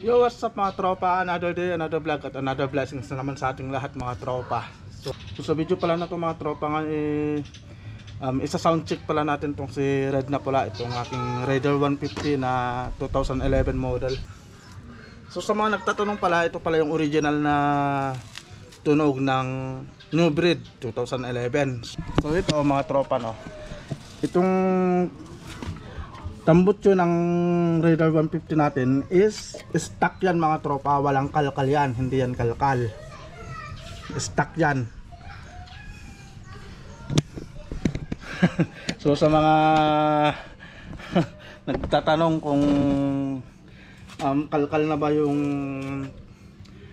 Yo, what's up mga tropa? Another day, another vlog at another blessings na naman sa ating lahat mga tropa. So sa video pala na to mga tropa nga isa sound check pala natin tong si Red na pula, itong aking Raider 150 na 2011 model. So sa mga nagtatanong pala, ito pala yung original na tunog ng New Breed 2011. So ito mga tropa, no, itong tambot yun ng Raider 150 natin is stock yan mga tropa, walang kalkal yan, hindi yan kalkal, stock yan. So sa mga nagtatanong kung kalkal na ba yung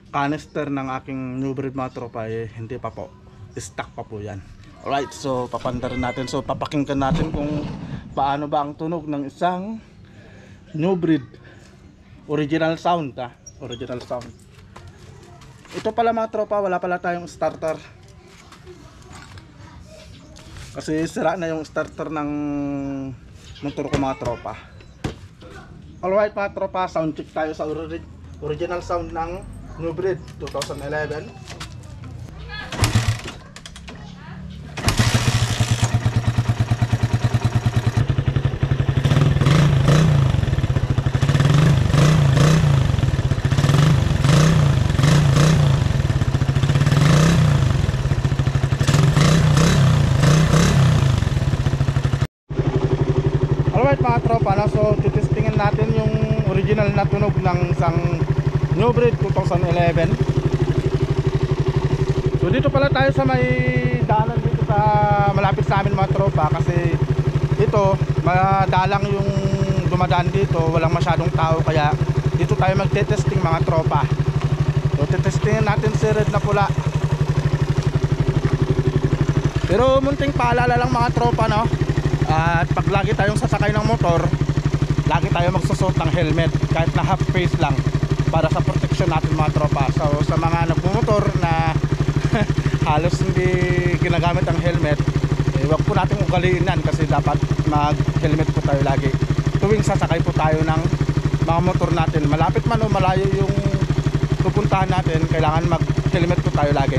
canister ng aking New Breed mga tropa, hindi pa po, stock pa po yan. Alright, so papandarin natin, so papakinggan natin kung paano ba ang tunog ng isang New Breed original sound, original sound. Ito pala mga tropa, wala pala tayong starter kasi sira na yung starter ng motor ko mga tropa. Alright mga tropa, sound check tayo sa original sound ng New Breed 2011. Alright mga tropa, so titestingin natin yung original na tunog ng isang New Breed 2011. So dito pala tayo sa may daanan dito sa malapit sa amin mga tropa, kasi ito madalang yung dumadaan dito, walang masyadong tao, kaya dito tayo magte-testing mga tropa. So titestingin natin si Red na pula. Pero munting paalala lang mga tropa, no, at pag lagi tayong sasakay ng motor, lagi tayo magsusot ng helmet kahit na half face lang para sa protection natin mga tropa. So sa mga nagmumotor na halos hindi ginagamit ang helmet, wag po natin ugaliin yan, kasi dapat mag helmet po tayo lagi tuwing sasakay po tayo ng mga motor natin. Malapit man o malayo yung pupuntahan natin, kailangan mag helmet po tayo lagi.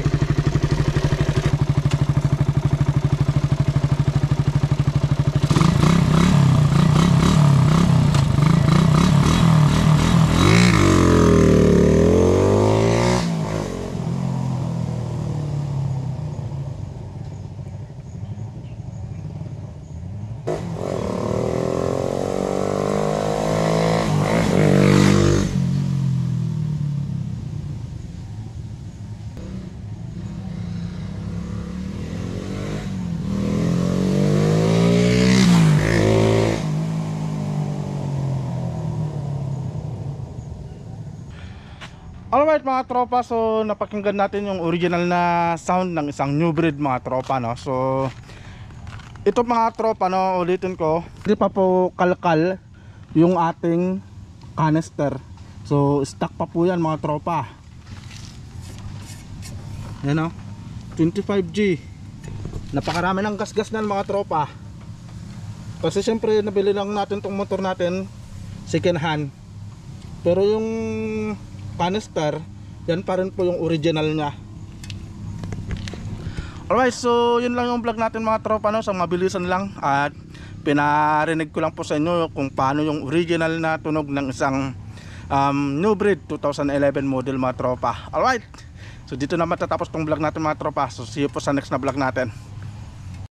Alright mga tropa, so napakinggan natin yung original na sound ng isang New Breed mga tropa, no. So ito mga tropa, no, ulitin ko, hindi pa po kalkal yung ating canister. So stock pa po yan mga tropa. Yan, no, 25G. Napakarami ng gas-gas nan mga tropa, kasi syempre nabili lang natin tong motor natin second hand, pero yung canister, yan pa rin po yung original nya. Alright, so yun lang yung vlog natin mga tropa, no, sa mabilisan lang, at pinarinig ko lang po sa inyo kung paano yung original na tunog ng isang New Breed 2011 model mga tropa. Alright, so dito na matatapos tong vlog natin mga tropa. So see you po sa next na vlog natin.